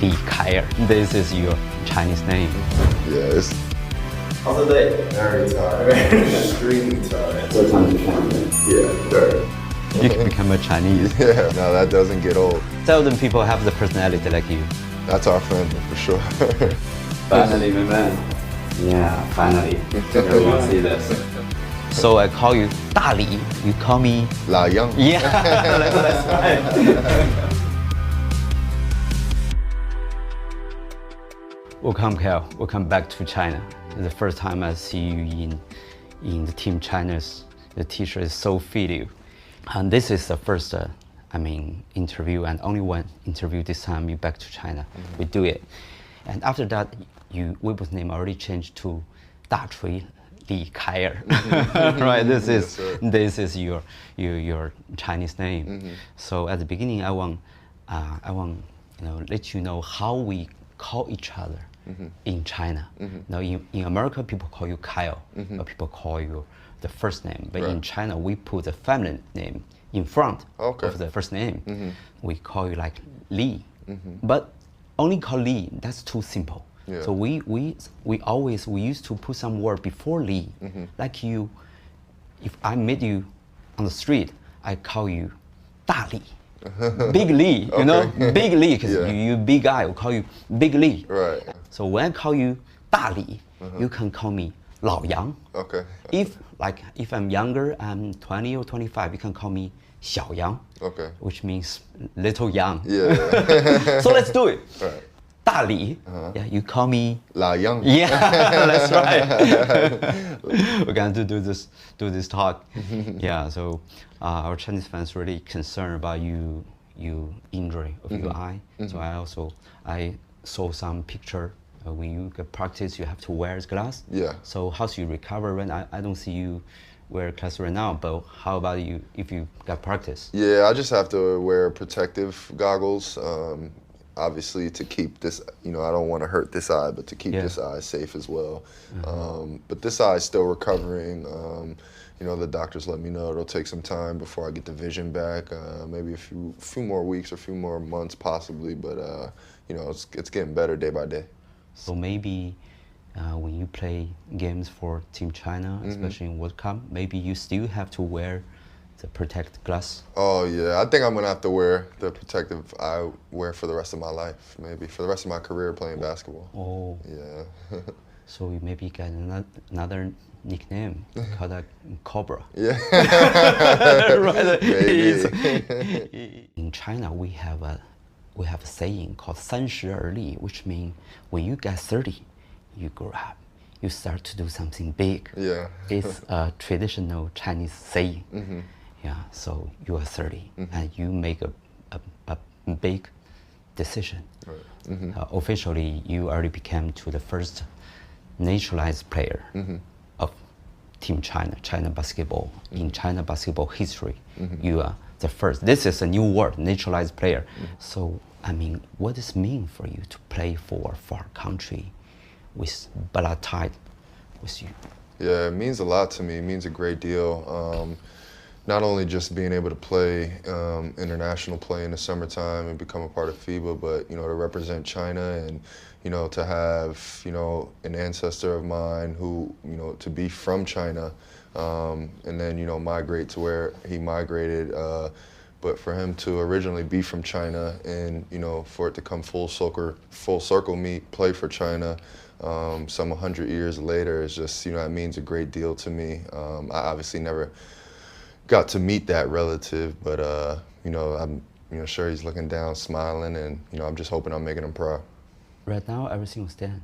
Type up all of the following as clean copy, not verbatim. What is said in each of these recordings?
李凯尔. This is your Chinese name. Yes. How's the day? Very tired. Extremely tired. What time is it? Yeah, third. You can become a Chinese. Yeah, no, that doesn't get old. Seldom people have the personality like you. That's our family for sure. Finally, my man. Yeah, finally. Everyone see this. So I call you 大李. You call me La Young. Yeah. That's right. Welcome, Cal. Welcome back to China. The first time I see you in the Team China's the t-shirt is so fit you. And this is the first interview and only one interview this time you back to China. Mm-hmm. We do it. And after that, you Weibo's name already changed to 大锤李凯尔. Right? This is your Chinese name. Mm-hmm. So at the beginning, I want let you know how we call each other. Mm-hmm. In China. Mm-hmm. Now in America, people call you Kyle, mm-hmm. or people call you the first name. But in China, we put the family name in front of the first name. Mm-hmm. We call you like Li. Mm-hmm. But only call Li, that's too simple. Yeah. So we used to put some word before Li. Mm-hmm. Like you, if I meet you on the street, I call you 大李. Big Li, you know, Big Li, because you big guy, we'll call you Big Li. Right. So when I call you 大李, you can call me 老杨. Okay. If I'm younger, I'm 20 or 25, you can call me 小杨. Okay. Which means little young. Yeah. So let's do it. Right. 大李. Yeah, you call me La Young. Yeah, that's right. We're going to do this talk. Yeah, so our Chinese fans really concerned about you injury of your eye. Mm-hmm. So I saw some picture when you get practice, you have to wear glass. Yeah. So how do you recover when I don't see you wear glass right now, but how about you if you got practice? Yeah, I just have to wear protective goggles. Obviously to keep this, I don't want to hurt this eye, but to keep this eye safe as well. Mm-hmm. But this eye is still recovering. The doctors let me know it'll take some time before I get the vision back. Maybe a few more weeks or a few more months possibly, but it's getting better day by day. So maybe when you play games for Team China, especially in World Cup, maybe you still have to wear the protective glass. Oh yeah, I think I'm gonna have to wear the protective eyewear for the rest of my life, maybe for the rest of my career playing basketball. Oh. Yeah. So you maybe get another nickname called a Cobra. Yeah. Right. Maybe. In China, we have a saying called 30而立, which means when you get 30, you grow up. You start to do something big. Yeah. It's a traditional Chinese saying. Mm-hmm. Yeah. So you are 30 and you make a big decision. Right. Mm-hmm. Officially, you already became to the first naturalized player of Team China basketball. In China basketball history, you are the first. This is a new word, naturalized player. So, what does it mean for you to play for a far country with blood tied with you? Yeah, it means a lot to me. It means a great deal. Not only just being able to play international play in the summertime and become a part of FIBA, but to represent China and to have an ancestor of mine who to be from China, and then migrate to where he migrated. But for him to originally be from China and for it to come full circle me play for China. Some 100 years later, it's just it means a great deal to me. I obviously never got to meet that relative, but I'm sure he's looking down, smiling, and I'm just hoping I'm making him proud. Right now, everything was done,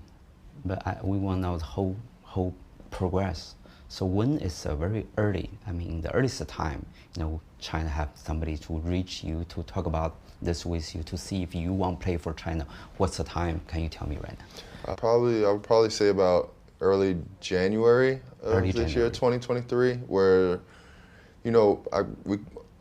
but we want to know the whole progress. So when it's very early, the earliest time, China have somebody to reach you to talk about this with you to see if you want to play for China. What's the time? Can you tell me right now? I would probably say about early January of this year, 2023, where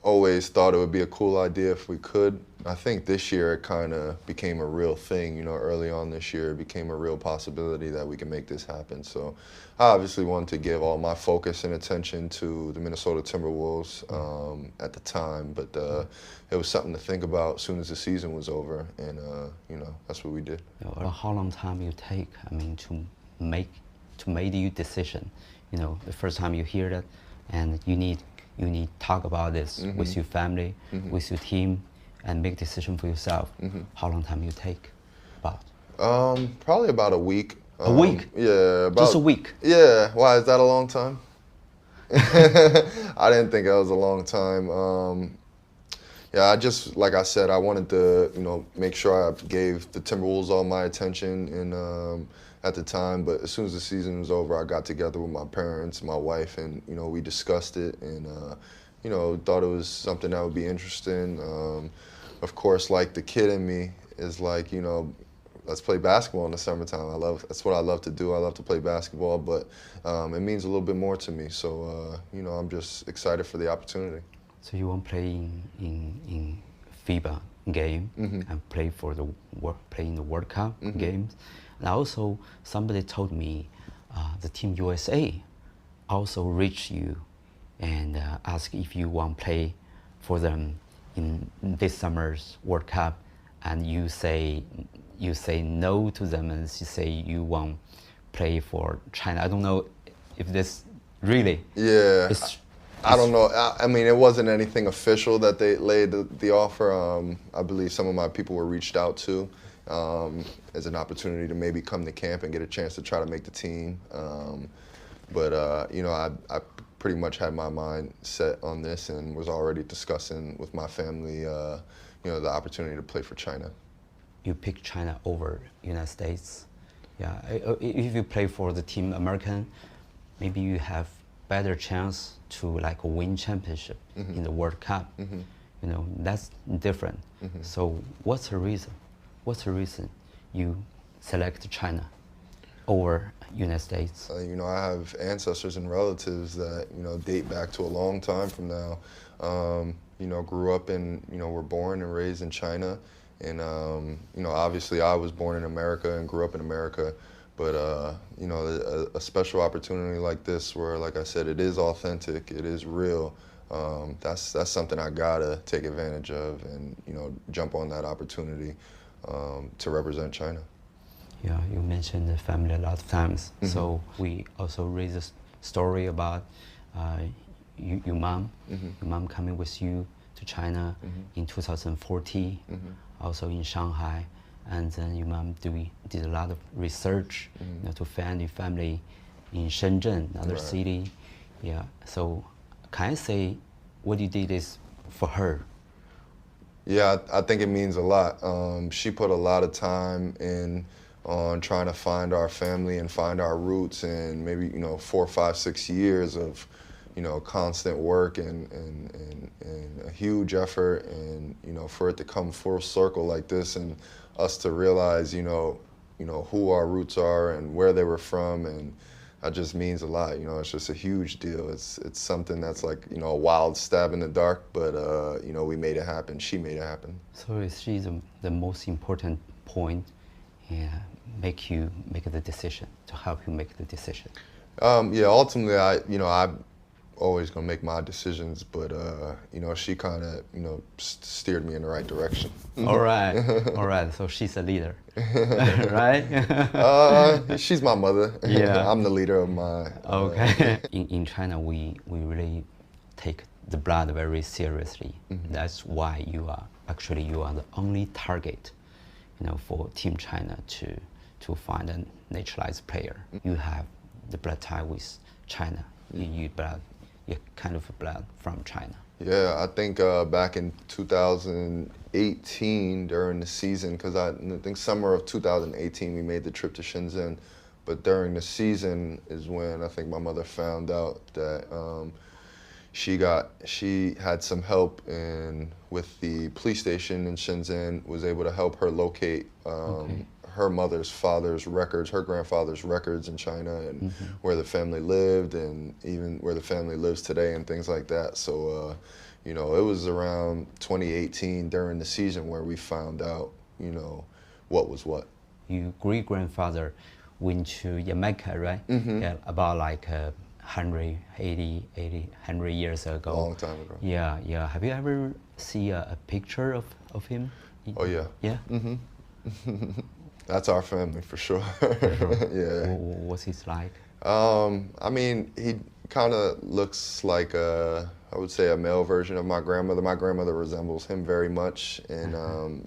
always thought it would be a cool idea if we could. I think this year it kind of became a real thing. You know, early on this year it became a real possibility that we can make this happen. So I obviously wanted to give all my focus and attention to the Minnesota Timberwolves at the time, but it was something to think about as soon as the season was over, and you know, that's what we did. How long time you take, I mean, to make your decision? You know, the first time you hear that, and you need talk about this with your family, with your team, and make decision for yourself. How long time you take about? Probably about a week. A week? Yeah. Just a week? Yeah. Why, is that a long time? I didn't think that was a long time. Yeah, I just, like I said, I wanted to, you know, make sure I gave the Timberwolves all my attention and at the time, but as soon as the season was over, I got together with my parents, my wife, and, you know, we discussed it and, you know, thought it was something that would be interesting. Of course, like the kid in me is like, you know, let's play basketball in the summertime. That's what I love to do. I love to play basketball, but it means a little bit more to me. So, you know, I'm just excited for the opportunity. So you want to play in FIBA game and play in the World Cup games. And also, somebody told me the Team USA also reached you and asked if you want to play for them in this summer's World Cup, and you say no to them, and you say you want to play for China. I don't know if this really. Yeah. I don't know. I mean, it wasn't anything official that they laid the offer. I believe some of my people were reached out to as an opportunity to maybe come to camp and get a chance to try to make the team. But you know, I pretty much had my mind set on this and was already discussing with my family, you know, the opportunity to play for China. You pick China over United States. Yeah. If you play for the Team American, maybe you have better chance to like win championship in the World Cup. You know, that's different. So what's the reason? What's the reason you select China over United States? You know, I have ancestors and relatives that, you know, date back to a long time from now. You know, grew up in, you know, were born and raised in China. And, you know, obviously I was born in America and grew up in America. But, you know, a special opportunity like this where, like I said, it is authentic, it is real, that's something I gotta take advantage of and, you know, jump on that opportunity to represent China. Yeah, you mentioned the family a lot of times. So we also raised a story about your mom, your mom coming with you to China in 2014, also in Shanghai. And then your mom did a lot of research, you know, to find your family in Shenzhen, another city. Yeah. So can I say what you did is for her? Yeah, I think it means a lot. She put a lot of time in on trying to find our family and find our roots, and maybe, you know, 4, 5, 6 years of, you know, constant work and a huge effort, and, you know, for it to come full circle like this and us to realize, you know, who our roots are and where they were from, and that just means a lot. You know, it's just a huge deal. It's something that's like, you know, a wild stab in the dark, but you know, we made it happen. She made it happen. So is she the most important point, make the decision, to help you make the decision? Yeah, ultimately, I'm always gonna make my decisions, but you know, she kind of, you know, steered me in the right direction. All right. So she's a leader, right? She's my mother. Yeah. I'm the leader of my. Okay. In China, we really take the blood very seriously. That's why you are the only target, you know, for Team China to find a naturalized player. You have the blood tie with China. You're kind of blood from China. Yeah, I think back in 2018 during the season, because I think summer of 2018 we made the trip to Shenzhen, but during the season is when I think my mother found out that she had some help with the police station in Shenzhen, was able to help her locate her mother's father's records, her grandfather's records in China, and where the family lived, and even where the family lives today, and things like that. So, you know, it was around 2018 during the season where we found out, you know, what was what. Your great-grandfather went to Jamaica, right? Yeah, about like 100 years ago. A long time ago. Yeah, yeah. Have you ever seen a picture of him? Oh, yeah. Yeah? That's our family, for sure. Yeah. What's he like? I mean, he kind of looks like I would say a male version of my grandmother. My grandmother resembles him very much, and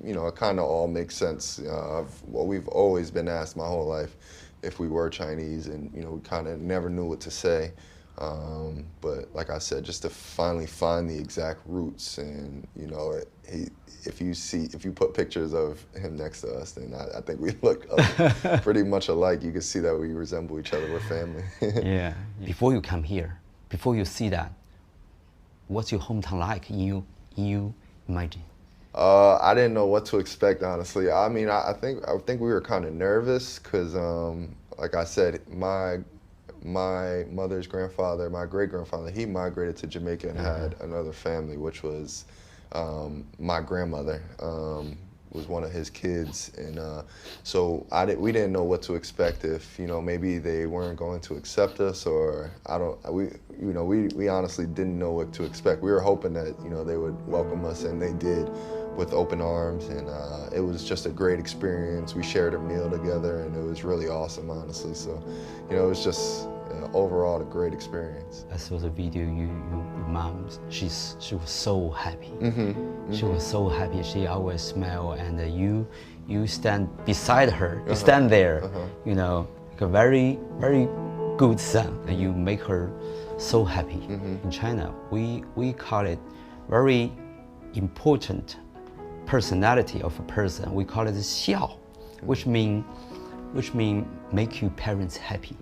you know, it kind of all makes sense. Well, we've always been asked my whole life if we were Chinese, and you know, we kind of never knew what to say. But like I said, just to finally find the exact roots, and you know, if you put pictures of him next to us, then I think we look pretty much alike. You can see that we resemble each other. We're family. Yeah. Before you come here, before you see that, what's your hometown like? You imagine? I didn't know what to expect, honestly. I mean, I think we were kind of nervous because, like I said, my mother's grandfather, my great-grandfather, he migrated to Jamaica and had another family, which was my grandmother was one of his kids, and so we didn't know what to expect, if you know, maybe they weren't going to accept us, or we honestly didn't know what to expect. We were hoping that, you know, they would welcome us, and they did with open arms, and it was just a great experience. We shared a meal together, and it was really awesome, honestly. So, you know, it was just overall a great experience. I saw the video. Your mom, she was so happy. She was so happy. She always smiled, and you stand beside her. You stand there. You know, like a very good son, and you make her so happy. In China, we call it very important personality of a person. We call it 孝, which mean make your parents happy.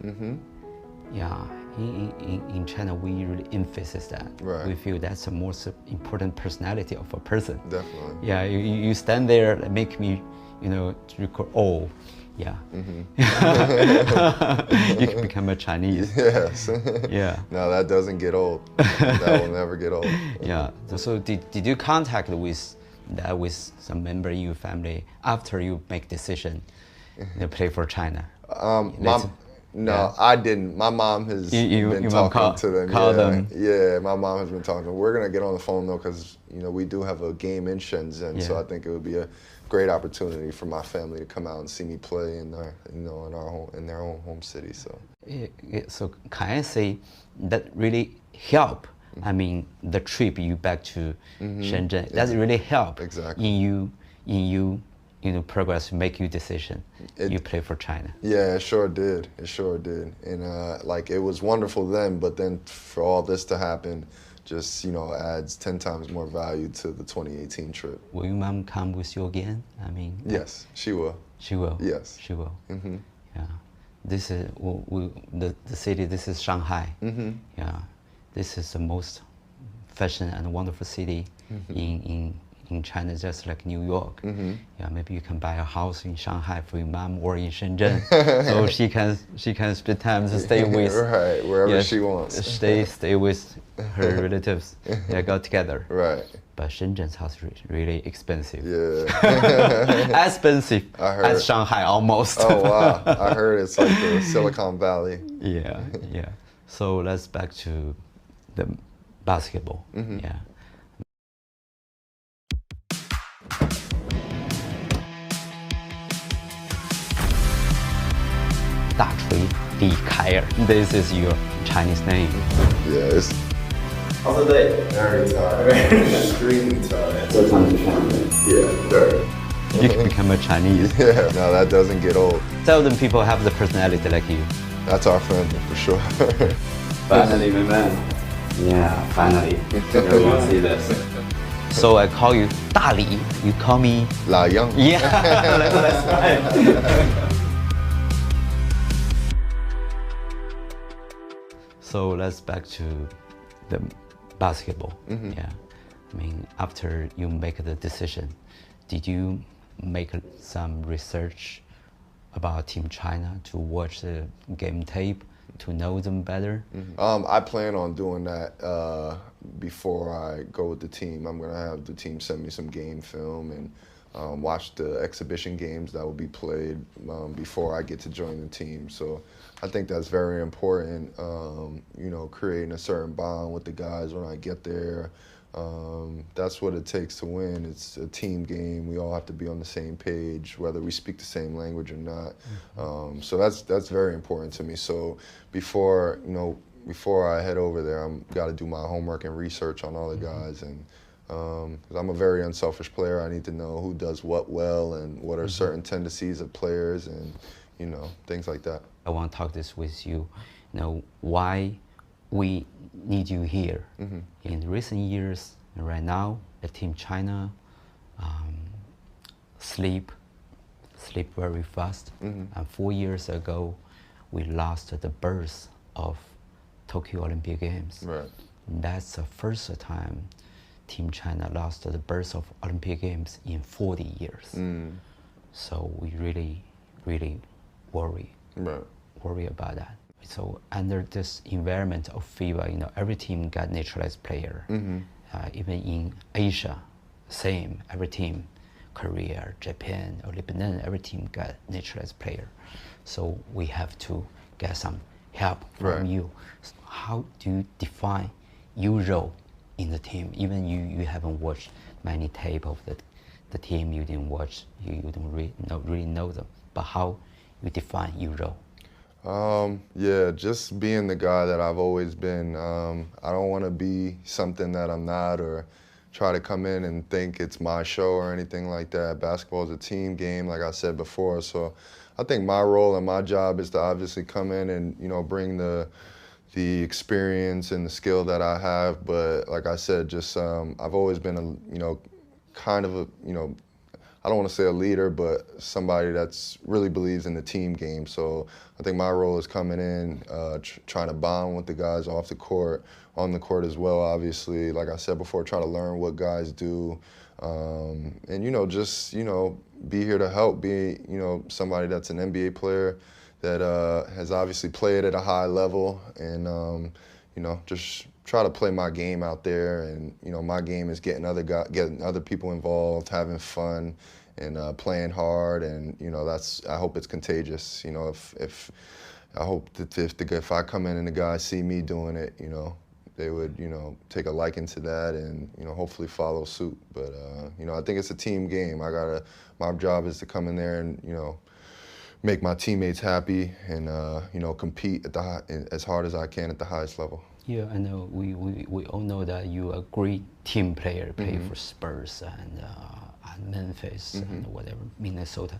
Yeah, in China we really emphasize that. Right. We feel that's the most important personality of a person. Definitely. Yeah, you stand there and make me, you know, record. Oh, yeah. You can become a Chinese. Yes. Yeah. No, that doesn't get old. That will never get old. Yeah. So did you contact with some member in your family after you make decision to play for China? No, I didn't. My mom has been talking to them. Yeah, my mom has been talking to them. We're gonna get on the phone though, because you know we do have a game in Shenzhen, so I think it would be a great opportunity for my family to come out and see me play in their, you know, in their own home city. So. So can I say that really help? I mean, the trip you back to Shenzhen, that really help in you know, progress to make your decision. You play for China. Yeah, it sure did. It sure did. And like, it was wonderful then, but then for all this to happen, just, you know, adds 10 times more value to the 2018 trip. Will your mom come with you again? I mean. Yes, she will. She will. Yes. She will. Yeah. This is the city. This is Shanghai. Yeah. This is the most fashion and wonderful city in China, just like New York. Yeah, maybe you can buy a house in Shanghai for your mom or in Shenzhen, so she can spend time to stay with wherever she wants. Stay with her relatives. Yeah, go together. Right. But Shenzhen's house is really expensive. Yeah. Expensive as Shanghai almost. Oh wow! I heard it's like the Silicon Valley. Yeah, yeah. So let's back to the basketball. Yeah. 大锤李凯尔 This is your Chinese name. Yes. How's the day? Very tired. Extremely tired. What time is it? Yeah, very. You can become a Chinese. Yeah, no, that doesn't get old. Seldom people have the personality like you. That's our family, for sure. Finally, my man. Yeah, finally. Everyone see this. So I call you 大李, you call me... La Young. Yeah, that's right. So let's back to the basketball. Yeah, I mean, after you make the decision, did you make some research about Team China, to watch the game tape, to know them better? I plan on doing that before I go with the team. I'm going to have the team send me some game film and watch the exhibition games that will be played before I get to join the team. So I think that's very important, you know, creating a certain bond with the guys when I get there. That's what it takes to win. It's a team game. We all have to be on the same page, whether we speak the same language or not. So that's very important to me. So before I head over there, I'm got to do my homework and research on all the guys, and 'cause I'm a very unselfish player. I need to know who does what well and what are certain tendencies of players, and you know, things like that. I want to talk this with you. You know, why we need you here. In recent years, right now, the Team China sleep very fast. And 4 years ago, we lost the birth of Tokyo Olympic Games. Right. That's the first time Team China lost the birth of Olympic Games in 40 years. So we really worry about that. So under this environment of FIBA, you know, every team got naturalized player. Even in Asia, same. Every team, Korea, Japan, or Lebanon, every team got naturalized player. So we have to get some help from you. So how do you define your role in the team? Even you haven't watched many tape of the team. You didn't watch. You don't really know them. But how you define your role? Yeah, just being the guy that I've always been. I don't want to be something that I'm not, or try to come in and think it's my show or anything like that. Basketball is a team game, like I said before. So I think my role and my job is to obviously come in and, you know, bring the experience and the skill that I have. But like I said, just I've always been a, you know, kind of a, you know, I don't want to say a leader, but somebody that's really believes in the team game. So I think my role is coming in, trying to bond with the guys off the court, on the court as well, obviously. Like I said before, try to learn what guys do. And, you know, just, you know, be here to help, be, you know, somebody that's an NBA player that has obviously played at a high level, and, you know, just try to play my game out there. And you know, my game is getting other people involved, having fun, and playing hard. And you know, I hope it's contagious. You know, if I hope that if I come in and the guys see me doing it, you know, they would, you know, take a liking to that, and you know, hopefully follow suit. But you know, I think it's a team game. My job is to come in there and, you know, make my teammates happy, and you know, compete as hard as I can at the highest level. Yeah, I know. We all know that you are a great team player. Play for Spurs and Memphis and whatever, Minnesota.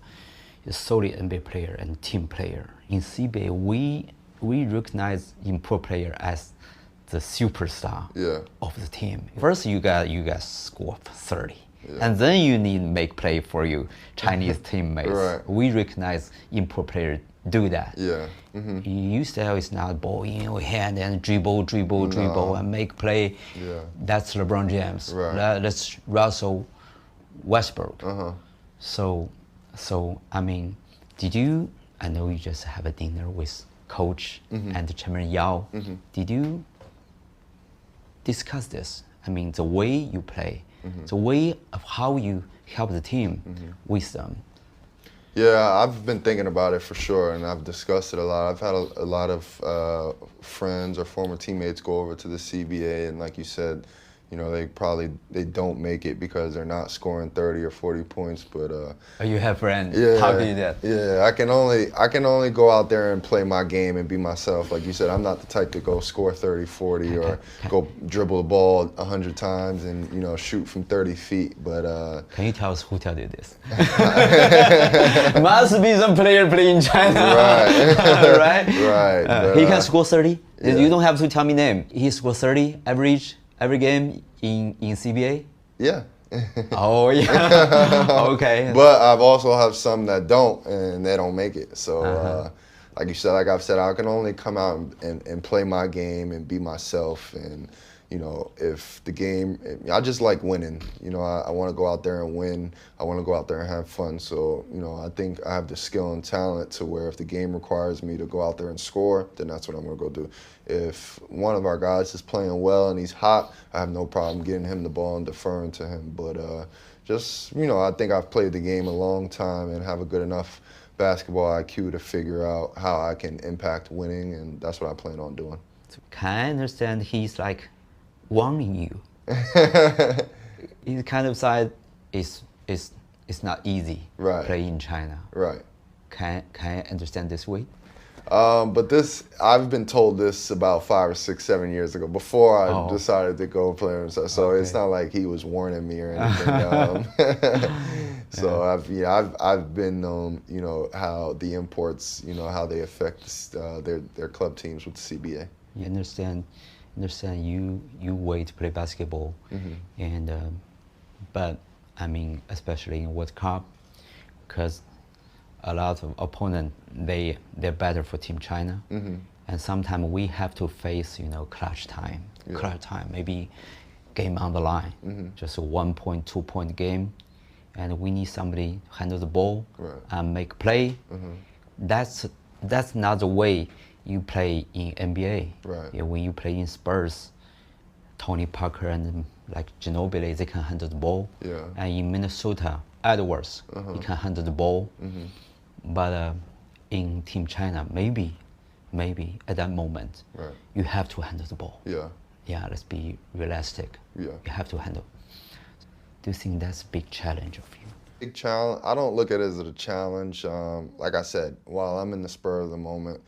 You're solid NBA player and team player. In CBA, we recognize import player as the superstar of the team. First, you got score 30. And then you need make play for you Chinese teammates. We recognize import player do that. Your style is not ball in your hand and dribble and make play. That's LeBron James. That's Russell Westbrook. So I mean, I know you just have a dinner with coach and Chairman Yao. Did you discuss this? I mean, the way you play, the way of how you help the team with them. Yeah, I've been thinking about it for sure, and I've discussed it a lot. I've had a lot of friends or former teammates go over to the CBA, and like you said, you know, they don't make it because they're not scoring 30 or 40 points. But you have friends. How do you do that? Yeah, I can only go out there and play my game and be myself. Like you said, I'm not the type to go score 30, 40, or go dribble the ball 100 times and, you know, shoot from 30 feet. But can you tell us who tell you this? Must be some player playing in China. Right. He can score 30. You don't have to tell me name. He scored 30 average every game in CBA? Yeah. Oh, yeah. Okay. But I've also have some that don't, and they don't make it. So, like you said, like I've said, I can only come out and play my game and be myself. And, you know, if the game, I just like winning. You know, I want to go out there and win. I want to go out there and have fun. So, you know, I think I have the skill and talent to where if the game requires me to go out there and score, then that's what I'm going to go do. If one of our guys is playing well and he's hot, I have no problem getting him the ball and deferring to him. But just, you know, I think I've played the game a long time and have a good enough basketball IQ to figure out how I can impact winning, and that's what I plan on doing. So can I understand he's like warning you? His kind of side is not easy. Right. Play in China. Right. Can I understand this way? But this, I've been told this about 5 or 6, 7 years ago, before I decided to go play. So it's not like he was warning me or anything. So I've been known, you know, how the imports, you know, how they affect their club teams with the CBA. You understand you wait to play basketball, and but I mean especially in World Cup, because a lot of opponents they're better for Team China, and sometimes we have to face, you know, clutch time, maybe game on the line, just a 1 point, 2 point game, and we need somebody to handle the ball and make play. That's not the way you play in NBA. Right. Yeah, when you play in Spurs, Tony Parker and like Ginobili, they can handle the ball. Yeah. And in Minnesota, Edwards, he can handle the ball. But in Team China, maybe at that moment, you have to handle the ball. Yeah. Yeah, let's be realistic. Yeah. You have to handle. Do you think that's a big challenge of you? Big challenge. I don't look at it as a challenge. Like I said, while I'm in the spur of the moment,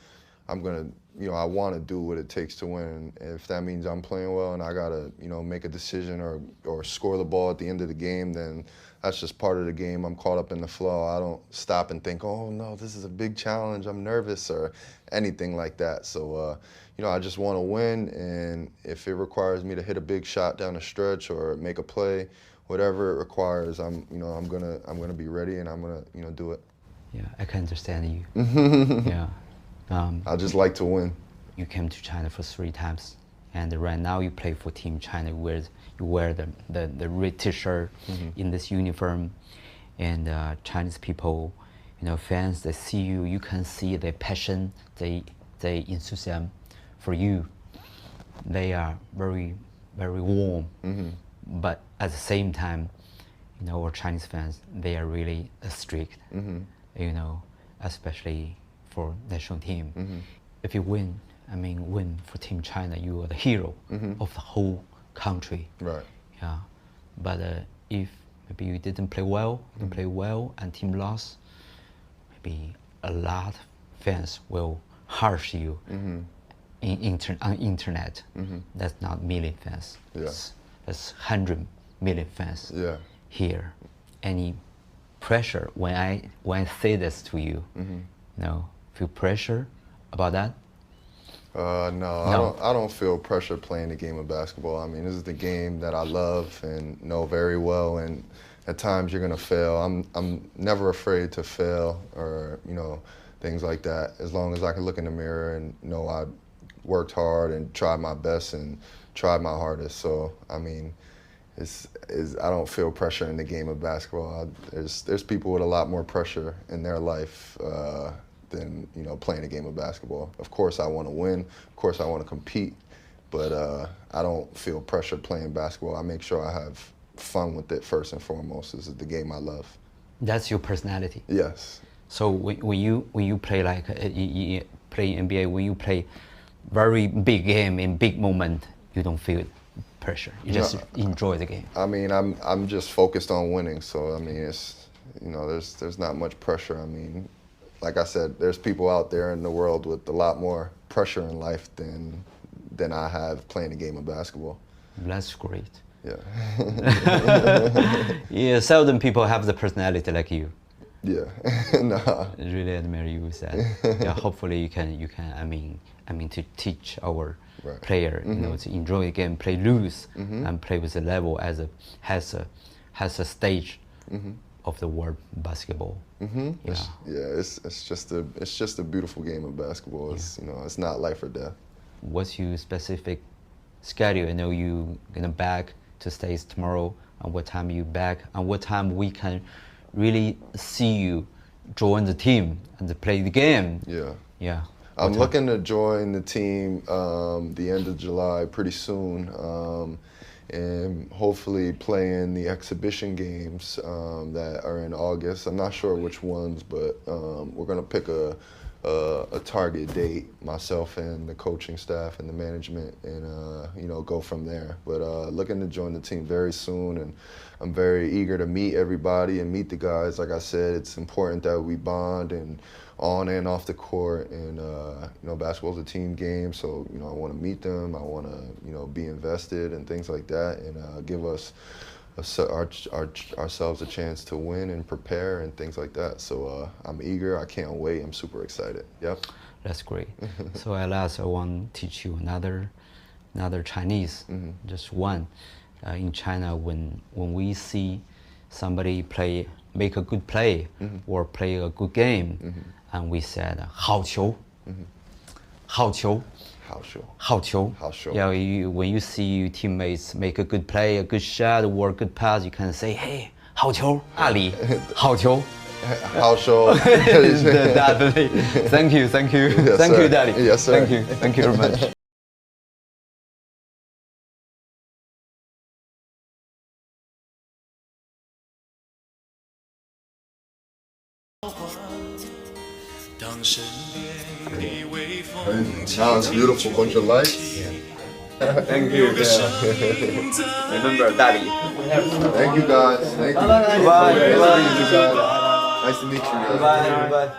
I'm gonna, you know, I want to do what it takes to win. If that means I'm playing well and I gotta, you know, make a decision or score the ball at the end of the game, then that's just part of the game. I'm caught up in the flow. I don't stop and think, oh no, this is a big challenge, I'm nervous, or anything like that. So, you know, I just want to win, and if it requires me to hit a big shot down the stretch or make a play, whatever it requires, I'm gonna be ready, and I'm gonna, you know, do it. Yeah, I can understand you. Yeah. I just like to win. You came to China for 3 times, and right now you play for Team China. You wear the red T-shirt in this uniform, and Chinese people, you know, fans, they see you. You can see their passion, their enthusiasm for you. They are very, very warm. But at the same time, you know, our Chinese fans, they are really strict. You know, especially for national team. If you win, I mean, win for Team China, you are the hero of the whole country. Right. Yeah. But if maybe you didn't play well, and team lost, maybe a lot of fans will harsh you on internet. That's not million fans. That's 100 million fans here. Any pressure when I say this to you? You know, feel pressure about that? No. I don't feel pressure playing the game of basketball. I mean, this is the game that I love and know very well, and at times you're gonna fail. I'm never afraid to fail, or, you know, things like that, as long as I can look in the mirror and know I worked hard and tried my best and tried my hardest. So, I mean, I don't feel pressure in the game of basketball. There's people with a lot more pressure in their life than, you know, playing a game of basketball. Of course I want to win, of course I want to compete, but I don't feel pressure playing basketball. I make sure I have fun with it first and foremost. This is the game I love. That's your personality? Yes. So when you play like you play NBA, when you play very big game in big moment, you don't feel pressure. You just enjoy the game. I mean, I'm just focused on winning. So I mean, it's, you know, there's not much pressure. I mean, like I said, there's people out there in the world with a lot more pressure in life than I have playing a game of basketball. That's great. Yeah. Yeah, seldom people have the personality like you. Yeah. Nah. Really admire you with that. Yeah, hopefully you can I mean to teach our player, you know, to enjoy the game, play loose, and play with the level as has a stage of the world basketball. Yeah. It's just a beautiful game of basketball. It's, you know, it's not life or death. What's your specific schedule. I know you gonna back to States tomorrow. And what time you back? And what time we can really see you join the team and play the game? Yeah. I'm looking to join the team the end of July, pretty soon, and hopefully play in the exhibition games that are in August. I'm not sure which ones, but we're gonna pick a target date, myself and the coaching staff and the management, and you know, go from there. But looking to join the team very soon, and I'm very eager to meet everybody and meet the guys. Like I said, it's important that we bond and on and off the court, and you know, basketball's a team game, so you know, I want to meet them. I want to, you know, be invested and things like that, and give us ourselves a chance to win and prepare and things like that. So I'm eager. I can't wait. I'm super excited. Yep. That's great. So at last, I want to teach you another Chinese, just one. In China, when we see somebody make a good play or play a good game, and we said 好球, 好球. 好球. Yeah, when you see your teammates make a good play, a good shot, or a good pass, you can say, hey, 好球, 大力, 好球. 好球. Definitely. Thank you. Yes, Thank sir. you, Daddy. Yes, sir. Thank you very much. Now it's beautiful, bunch of lights. Thank you. Remember, Daddy. Thank you guys. Thank you. Bye. Nice to meet you guys. Bye.